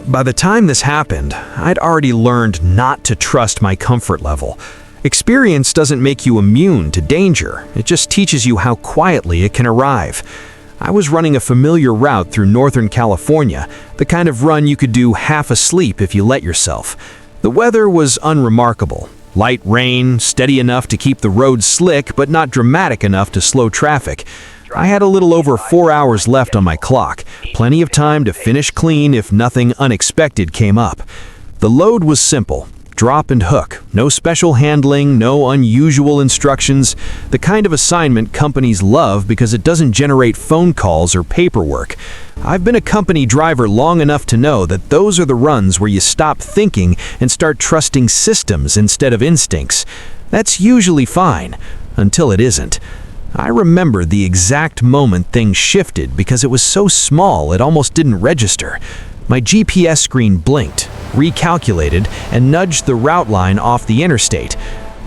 By the time this happened, I'd already learned not to trust my comfort level. Experience doesn't make you immune to danger, it just teaches you how quietly it can arrive. I was running a familiar route through Northern California, the kind of run you could do half asleep if you let yourself. The weather was unremarkable. Light rain, steady enough to keep the road slick but not dramatic enough to slow traffic. I had a little over 4 hours left on my clock, plenty of time to finish clean if nothing unexpected came up. The load was simple. Drop and hook, no special handling, no unusual instructions, the kind of assignment companies love because it doesn't generate phone calls or paperwork. I've been a company driver long enough to know that those are the runs where you stop thinking and start trusting systems instead of instincts. That's usually fine, until it isn't. I remember the exact moment things shifted because it was so small it almost didn't register. My GPS screen blinked, recalculated, and nudged the route line off the interstate.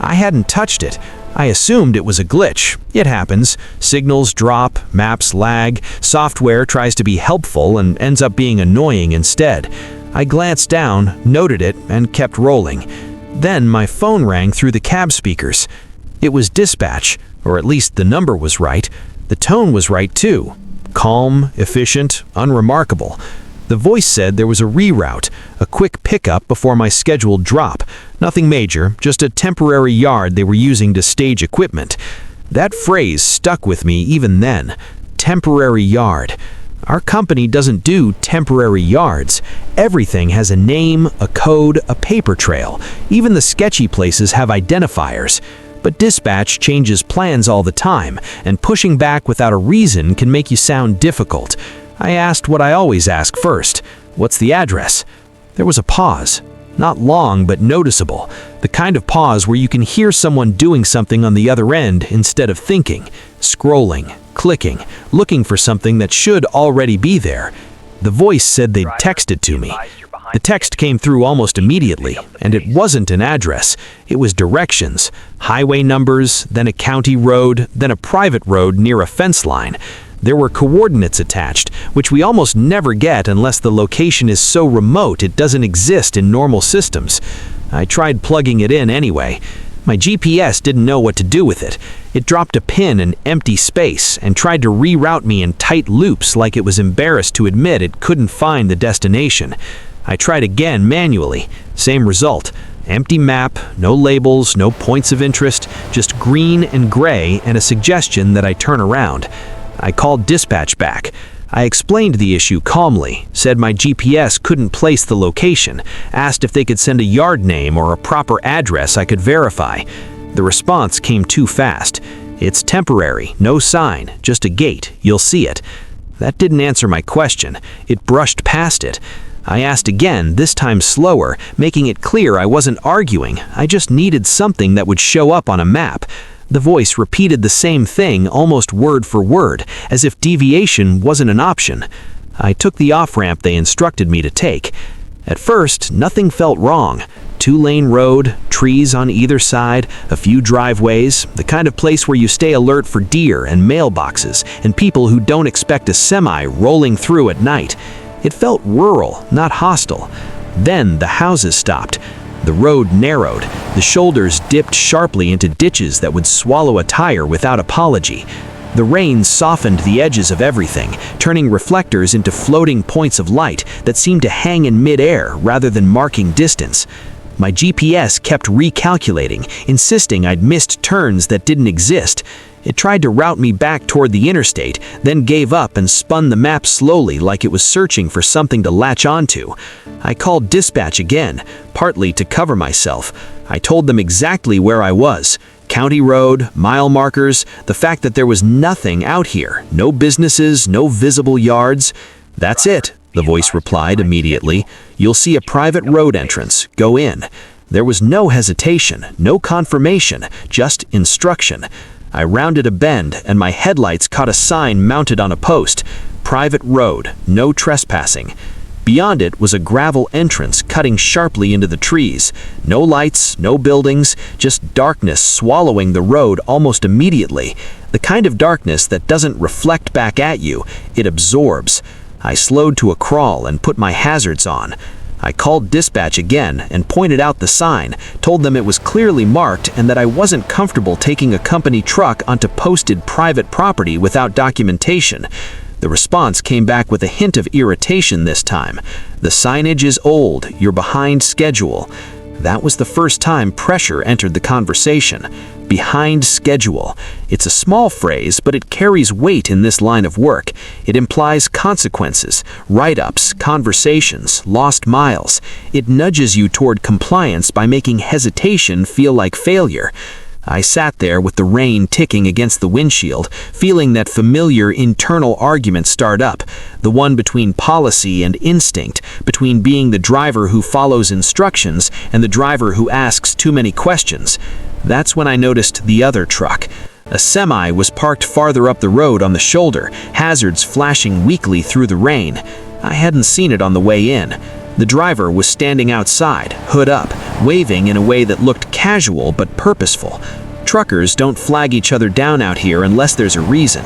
I hadn't touched it. I assumed it was a glitch. It happens. Signals drop, maps lag, software tries to be helpful and ends up being annoying instead. I glanced down, noted it, and kept rolling. Then my phone rang through the cab speakers. It was dispatch, or at least the number was right. The tone was right too. Calm, efficient, unremarkable. The voice said there was a reroute, a quick pickup before my scheduled drop. Nothing major, just a temporary yard they were using to stage equipment. That phrase stuck with me even then. Temporary yard. Our company doesn't do temporary yards. Everything has a name, a code, a paper trail. Even the sketchy places have identifiers. But dispatch changes plans all the time, and pushing back without a reason can make you sound difficult. I asked what I always ask first. What's the address? There was a pause. Not long, but noticeable. The kind of pause where you can hear someone doing something on the other end instead of thinking. Scrolling, clicking, looking for something that should already be there. The voice said they'd texted to me. The text came through almost immediately, and it wasn't an address. It was directions. Highway numbers, then a county road, then a private road near a fence line. There were coordinates attached, which we almost never get unless the location is so remote it doesn't exist in normal systems. I tried plugging it in anyway. My GPS didn't know what to do with it. It dropped a pin in empty space and tried to reroute me in tight loops like it was embarrassed to admit it couldn't find the destination. I tried again manually. Same result. Empty map, no labels, no points of interest, just green and gray and a suggestion that I turn around. I called dispatch back. I explained the issue calmly, said my GPS couldn't place the location, asked if they could send a yard name or a proper address I could verify. The response came too fast. It's temporary, no sign, just a gate, you'll see it. That didn't answer my question. It brushed past it. I asked again, this time slower, making it clear I wasn't arguing, I just needed something that would show up on a map. The voice repeated the same thing almost word for word, as if deviation wasn't an option. I took the off-ramp they instructed me to take. At first, nothing felt wrong. 2-lane road, trees on either side, a few driveways, the kind of place where you stay alert for deer and mailboxes and people who don't expect a semi rolling through at night. It felt rural, not hostile. Then the houses stopped. The road narrowed. The shoulders dipped sharply into ditches that would swallow a tire without apology. The rain softened the edges of everything, turning reflectors into floating points of light that seemed to hang in mid-air rather than marking distance. My GPS kept recalculating, insisting I'd missed turns that didn't exist. It tried to route me back toward the interstate, then gave up and spun the map slowly like it was searching for something to latch onto. I called dispatch again, partly to cover myself. I told them exactly where I was. County road, mile markers, the fact that there was nothing out here, no businesses, no visible yards. That's it, the voice replied immediately. You'll see a private road entrance. Go in. There was no hesitation, no confirmation, just instruction. I rounded a bend, and my headlights caught a sign mounted on a post. Private road, no trespassing. Beyond it was a gravel entrance cutting sharply into the trees. No lights, no buildings, just darkness swallowing the road almost immediately. The kind of darkness that doesn't reflect back at you, it absorbs. I slowed to a crawl and put my hazards on. I called dispatch again and pointed out the sign, told them it was clearly marked and that I wasn't comfortable taking a company truck onto posted private property without documentation. The response came back with a hint of irritation this time. "The signage is old, you're behind schedule." That was the first time pressure entered the conversation. Behind schedule. It's a small phrase, but it carries weight in this line of work. It implies consequences, write-ups, conversations, lost miles. It nudges you toward compliance by making hesitation feel like failure. I sat there with the rain ticking against the windshield, feeling that familiar internal argument start up, the one between policy and instinct, between being the driver who follows instructions and the driver who asks too many questions. That's when I noticed the other truck. A semi was parked farther up the road on the shoulder, hazards flashing weakly through the rain. I hadn't seen it on the way in. The driver was standing outside, hood up, waving in a way that looked casual but purposeful. Truckers don't flag each other down out here unless there's a reason.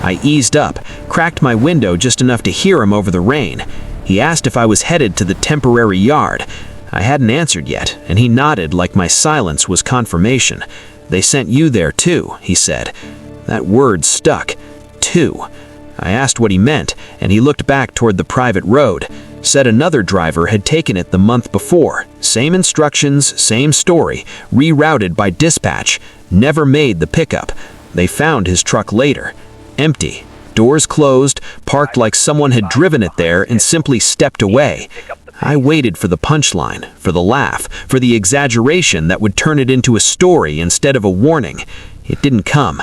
I eased up, cracked my window just enough to hear him over the rain. He asked if I was headed to the temporary yard. I hadn't answered yet, and he nodded like my silence was confirmation. "They sent you there too," he said. That word stuck. Too. I asked what he meant, and he looked back toward the private road. Said another driver had taken it the month before. Same instructions, same story, rerouted by dispatch. Never made the pickup. They found his truck later. Empty. Doors closed, parked like someone had driven it there and simply stepped away. I waited for the punchline, for the laugh, for the exaggeration that would turn it into a story instead of a warning. It didn't come.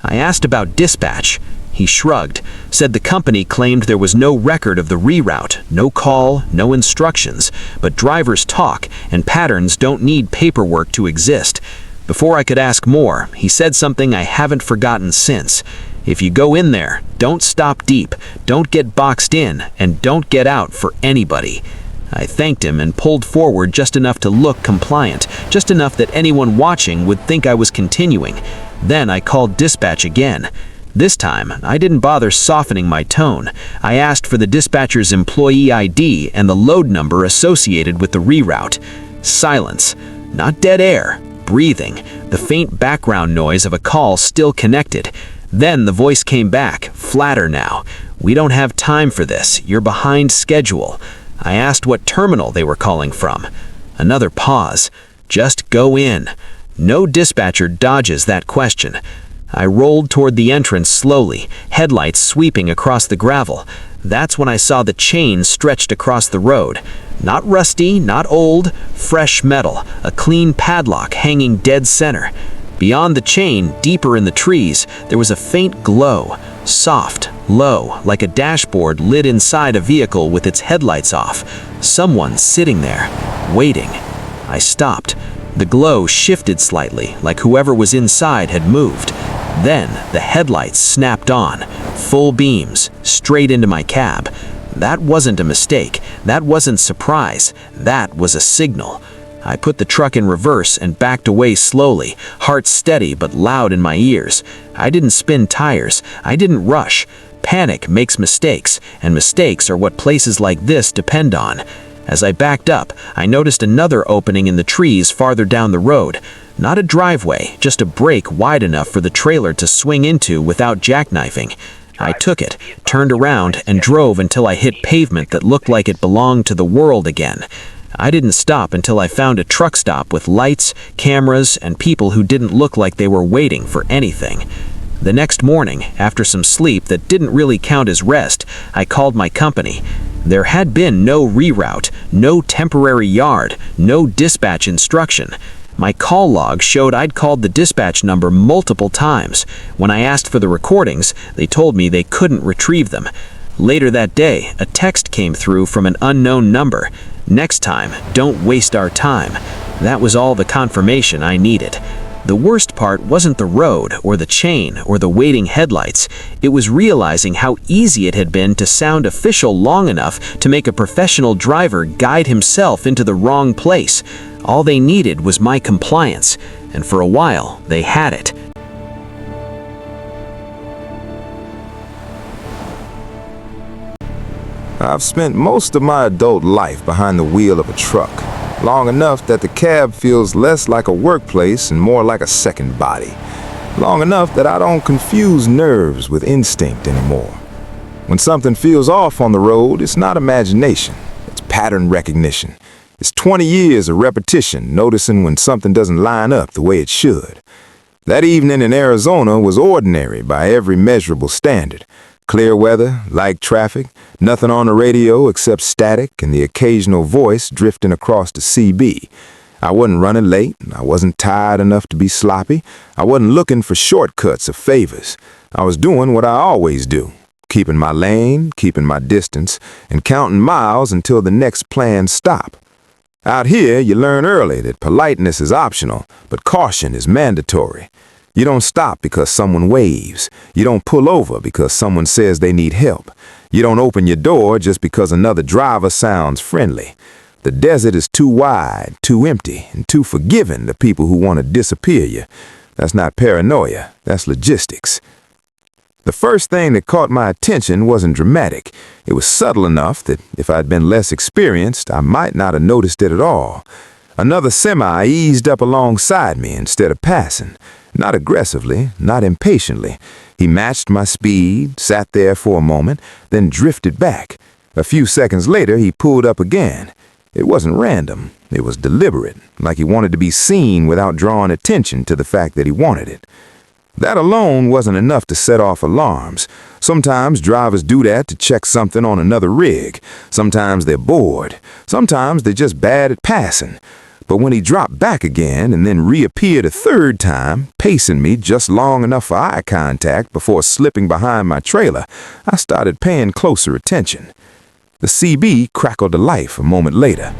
I asked about dispatch. He shrugged, said the company claimed there was no record of the reroute, no call, no instructions, but drivers talk and patterns don't need paperwork to exist. Before I could ask more, he said something I haven't forgotten since. If you go in there, don't stop deep, don't get boxed in, and don't get out for anybody. I thanked him and pulled forward just enough to look compliant, just enough that anyone watching would think I was continuing. Then I called dispatch again. This time, I didn't bother softening my tone. I asked for the dispatcher's employee ID and the load number associated with the reroute. Silence. Not dead air. Breathing. The faint background noise of a call still connected. Then the voice came back, flatter now. "We don't have time for this. You're behind schedule." I asked what terminal they were calling from. Another pause. "Just go in." No dispatcher dodges that question. I rolled toward the entrance slowly, headlights sweeping across the gravel. That's when I saw the chain stretched across the road. Not rusty, not old, fresh metal, a clean padlock hanging dead center. Beyond the chain, deeper in the trees, there was a faint glow, soft, low, like a dashboard lit inside a vehicle with its headlights off. Someone sitting there, waiting. I stopped. The glow shifted slightly, like whoever was inside had moved. Then the headlights snapped on, full beams, straight into my cab. That wasn't a mistake. That wasn't surprise. That was a signal. I put the truck in reverse and backed away slowly, heart steady but loud in my ears. I didn't spin tires. I didn't rush. Panic makes mistakes, and mistakes are what places like this depend on. As I backed up, I noticed another opening in the trees farther down the road. Not a driveway, just a break wide enough for the trailer to swing into without jackknifing. I took it, turned around, and drove until I hit pavement that looked like it belonged to the world again. I didn't stop until I found a truck stop with lights, cameras, and people who didn't look like they were waiting for anything. The next morning, after some sleep that didn't really count as rest, I called my company. There had been no reroute, no temporary yard, no dispatch instruction. My call log showed I'd called the dispatch number multiple times. When I asked for the recordings, they told me they couldn't retrieve them. Later that day, a text came through from an unknown number. "Next time, don't waste our time." That was all the confirmation I needed. The worst part wasn't the road or the chain or the waiting headlights. It was realizing how easy it had been to sound official long enough to make a professional driver guide himself into the wrong place. All they needed was my compliance, and for a while, they had it. I've spent most of my adult life behind the wheel of a truck, long enough that the cab feels less like a workplace and more like a second body. Long enough that I don't confuse nerves with instinct anymore. When something feels off on the road, it's not imagination, it's pattern recognition. It's 20 years of repetition, noticing when something doesn't line up the way it should. That evening in Arizona was ordinary by every measurable standard. Clear weather, light traffic, nothing on the radio except static and the occasional voice drifting across the CB. I wasn't running late, I wasn't tired enough to be sloppy, I wasn't looking for shortcuts or favors. I was doing what I always do, keeping my lane, keeping my distance, and counting miles until the next planned stop. Out here, you learn early that politeness is optional, but caution is mandatory. You don't stop because someone waves. You don't pull over because someone says they need help. You don't open your door just because another driver sounds friendly. The desert is too wide, too empty, and too forgiving to people who want to disappear you. That's not paranoia, that's logistics. The first thing that caught my attention wasn't dramatic. It was subtle enough that if I'd been less experienced, I might not have noticed it at all. Another semi eased up alongside me instead of passing. Not aggressively, not impatiently. He matched my speed, sat there for a moment, then drifted back. A few seconds later, he pulled up again. It wasn't random. It was deliberate, like he wanted to be seen without drawing attention to the fact that he wanted it. That alone wasn't enough to set off alarms. Sometimes drivers do that to check something on another rig. Sometimes they're bored. Sometimes they're just bad at passing. But when he dropped back again and then reappeared a third time, pacing me just long enough for eye contact before slipping behind my trailer, I started paying closer attention. The CB crackled to life a moment later.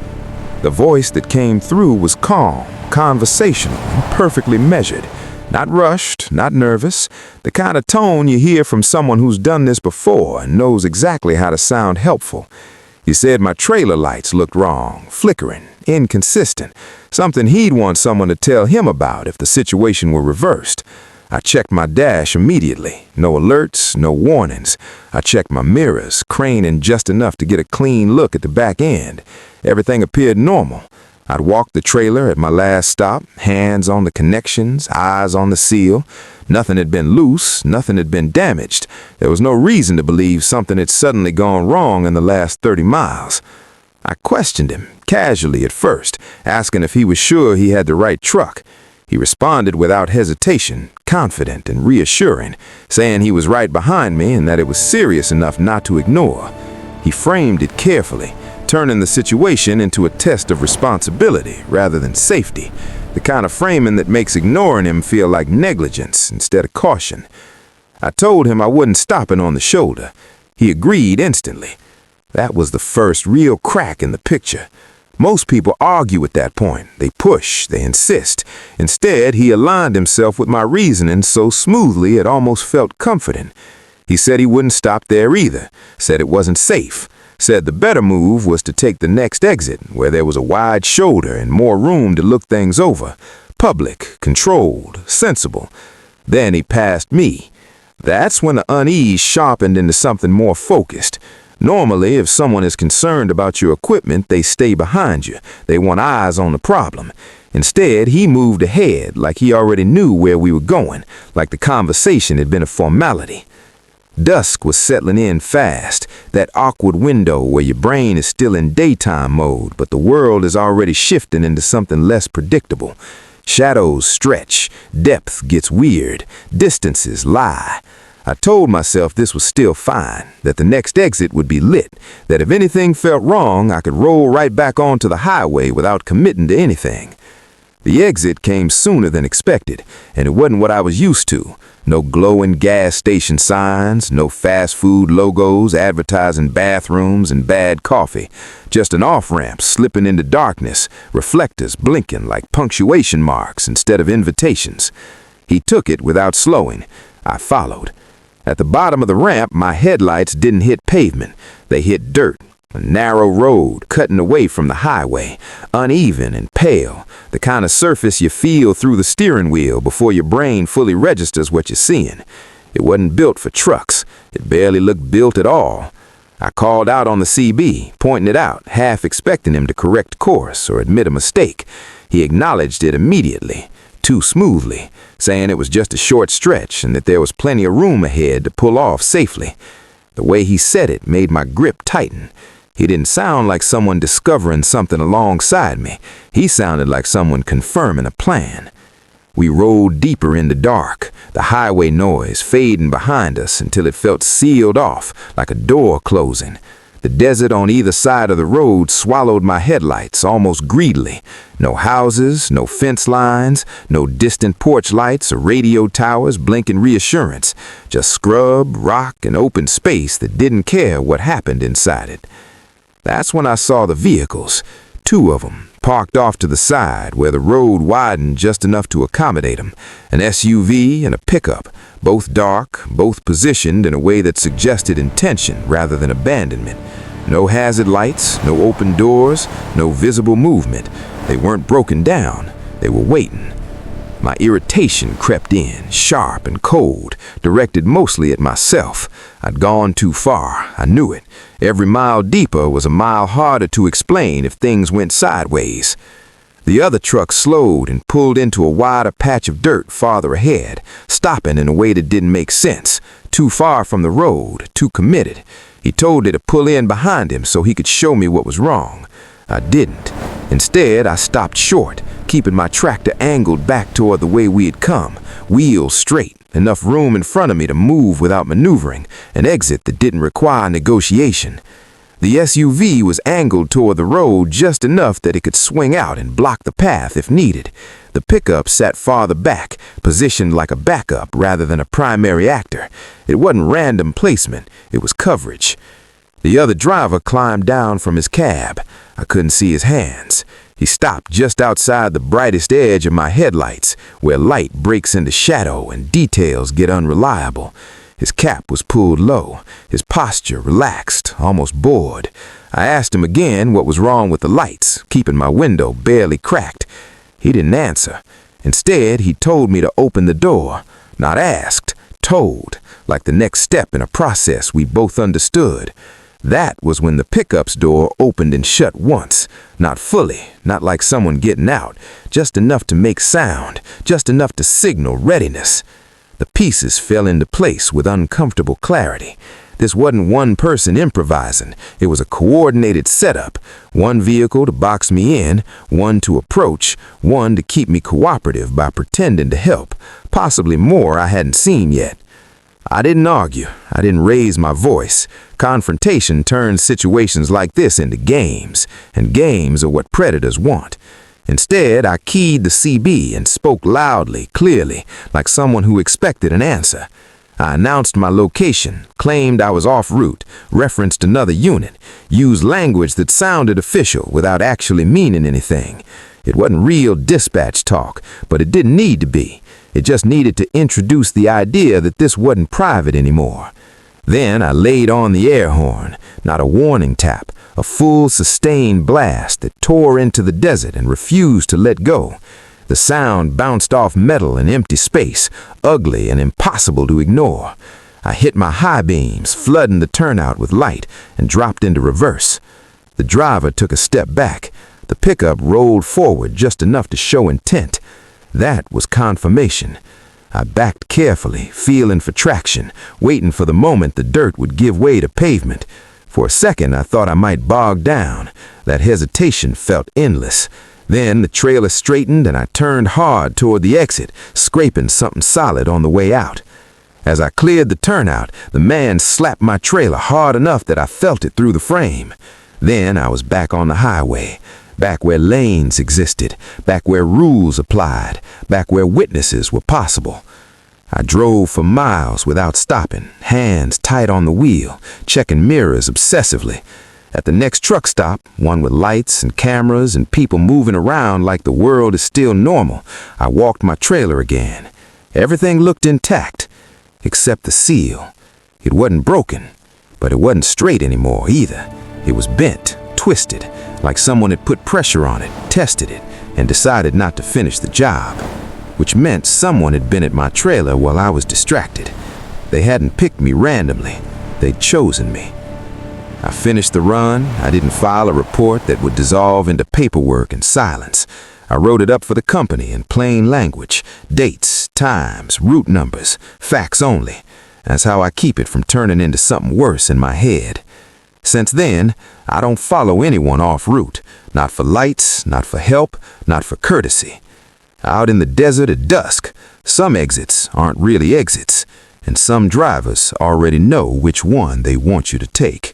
The voice that came through was calm, conversational, and perfectly measured. Not rushed, not nervous, the kind of tone you hear from someone who's done this before and knows exactly how to sound helpful. He said my trailer lights looked wrong, flickering, inconsistent, something he'd want someone to tell him about if the situation were reversed. I checked my dash immediately. No alerts, no warnings. I checked my mirrors, craning just enough to get a clean look at the back end. Everything appeared normal. I'd walked the trailer at my last stop, hands on the connections, eyes on the seal. Nothing had been loose, nothing had been damaged. There was no reason to believe something had suddenly gone wrong in the last 30 miles. I questioned him, casually at first, asking if he was sure he had the right truck. He responded without hesitation, confident and reassuring, saying he was right behind me and that it was serious enough not to ignore. He framed it carefully, turning the situation into a test of responsibility rather than safety, the kind of framing that makes ignoring him feel like negligence instead of caution. I told him I wasn't stopping on the shoulder. He agreed instantly. That was the first real crack in the picture. Most people argue at that point. They push, they insist. Instead, he aligned himself with my reasoning so smoothly it almost felt comforting. He said he wouldn't stop there either, said it wasn't safe. Said the better move was to take the next exit, where there was a wide shoulder and more room to look things over. Public, controlled, sensible. Then he passed me. That's when the unease sharpened into something more focused. Normally, if someone is concerned about your equipment, they stay behind you. They want eyes on the problem. Instead, he moved ahead, like he already knew where we were going, like the conversation had been a formality. Dusk was settling in fast, that awkward window where your brain is still in daytime mode, but the world is already shifting into something less predictable. Shadows stretch, depth gets weird, distances lie. I told myself this was still fine, that the next exit would be lit, that if anything felt wrong, I could roll right back onto the highway without committing to anything. The exit came sooner than expected, and it wasn't what I was used to. No glowing gas station signs, no fast food logos advertising bathrooms and bad coffee. Just an off-ramp slipping into darkness, reflectors blinking like punctuation marks instead of invitations. He took it without slowing. I followed. At the bottom of the ramp, my headlights didn't hit pavement. They hit dirt. A narrow road cutting away from the highway, uneven and pale, the kind of surface you feel through the steering wheel before your brain fully registers what you're seeing. It wasn't built for trucks. It barely looked built at all. I called out on the CB, pointing it out, half expecting him to correct course or admit a mistake. He acknowledged it immediately, too smoothly, saying it was just a short stretch and that there was plenty of room ahead to pull off safely. The way he said it made my grip tighten. He didn't sound like someone discovering something alongside me. He sounded like someone confirming a plan. We rode deeper in the dark, the highway noise fading behind us until it felt sealed off, like a door closing. The desert on either side of the road swallowed my headlights almost greedily. No houses, no fence lines, no distant porch lights or radio towers blinking reassurance. Just scrub, rock, and open space that didn't care what happened inside it. That's when I saw the vehicles, 2 of them, parked off to the side where the road widened just enough to accommodate them. An SUV and a pickup, both dark, both positioned in a way that suggested intention rather than abandonment. No hazard lights, no open doors, no visible movement. They weren't broken down. They were waiting. My irritation crept in, sharp and cold, directed mostly at myself. I'd gone too far. I knew it. Every mile deeper was a mile harder to explain if things went sideways. The other truck slowed and pulled into a wider patch of dirt farther ahead, stopping in a way that didn't make sense. Too far from the road, too committed. He told it to pull in behind him so he could show me what was wrong. I didn't. Instead, I stopped short, keeping my tractor angled back toward the way we had come, wheels straight, enough room in front of me to move without maneuvering, an exit that didn't require negotiation. The SUV was angled toward the road just enough that it could swing out and block the path if needed. The pickup sat farther back, positioned like a backup rather than a primary actor. It wasn't random placement, it was coverage. The other driver climbed down from his cab. I couldn't see his hands. He stopped just outside the brightest edge of my headlights, where light breaks into shadow and details get unreliable. His cap was pulled low, his posture relaxed, almost bored. I asked him again what was wrong with the lights, keeping my window barely cracked. He didn't answer. Instead, he told me to open the door. Not asked, told, like the next step in a process we both understood. That was when the pickup's door opened and shut once. Not fully, not like someone getting out, just enough to make sound, just enough to signal readiness. The pieces fell into place with uncomfortable clarity. This wasn't one person improvising. It was a coordinated setup. One vehicle to box me in, one to approach, one to keep me cooperative by pretending to help. Possibly more I hadn't seen yet. I didn't argue. I didn't raise my voice. Confrontation turns situations like this into games, and games are what predators want. Instead, I keyed the CB and spoke loudly, clearly, like someone who expected an answer. I announced my location, claimed I was en route, referenced another unit, used language that sounded official without actually meaning anything. It wasn't real dispatch talk, but it didn't need to be. It just needed to introduce the idea that this wasn't private anymore. Then I laid on the air horn, not a warning tap, a full sustained blast that tore into the desert and refused to let go. The sound bounced off metal and empty space, ugly and impossible to ignore. I hit my high beams, flooding the turnout with light, and dropped into reverse. The driver took a step back. The pickup rolled forward just enough to show intent. That was confirmation. I backed carefully, feeling for traction, waiting for the moment the dirt would give way to pavement. For a second, I thought I might bog down. That hesitation felt endless. Then the trailer straightened and I turned hard toward the exit, scraping something solid on the way out. As I cleared the turnout, the man slapped my trailer hard enough that I felt it through the frame. Then I was back on the highway. Back where lanes existed, back where rules applied, back where witnesses were possible. I drove for miles without stopping, hands tight on the wheel, checking mirrors obsessively. At the next truck stop, one with lights and cameras and people moving around like the world is still normal, I walked my trailer again. Everything looked intact, except the seal. It wasn't broken, but it wasn't straight anymore either. It was bent, twisted, like someone had put pressure on it, tested it, and decided not to finish the job. Which meant someone had been at my trailer while I was distracted. They hadn't picked me randomly. They'd chosen me. I finished the run. I didn't file a report that would dissolve into paperwork and silence. I wrote it up for the company in plain language, dates, times, route numbers, facts only. That's how I keep it from turning into something worse in my head. Since then, I don't follow anyone off route, not for lights, not for help, not for courtesy. Out in the desert at dusk, some exits aren't really exits, and some drivers already know which one they want you to take.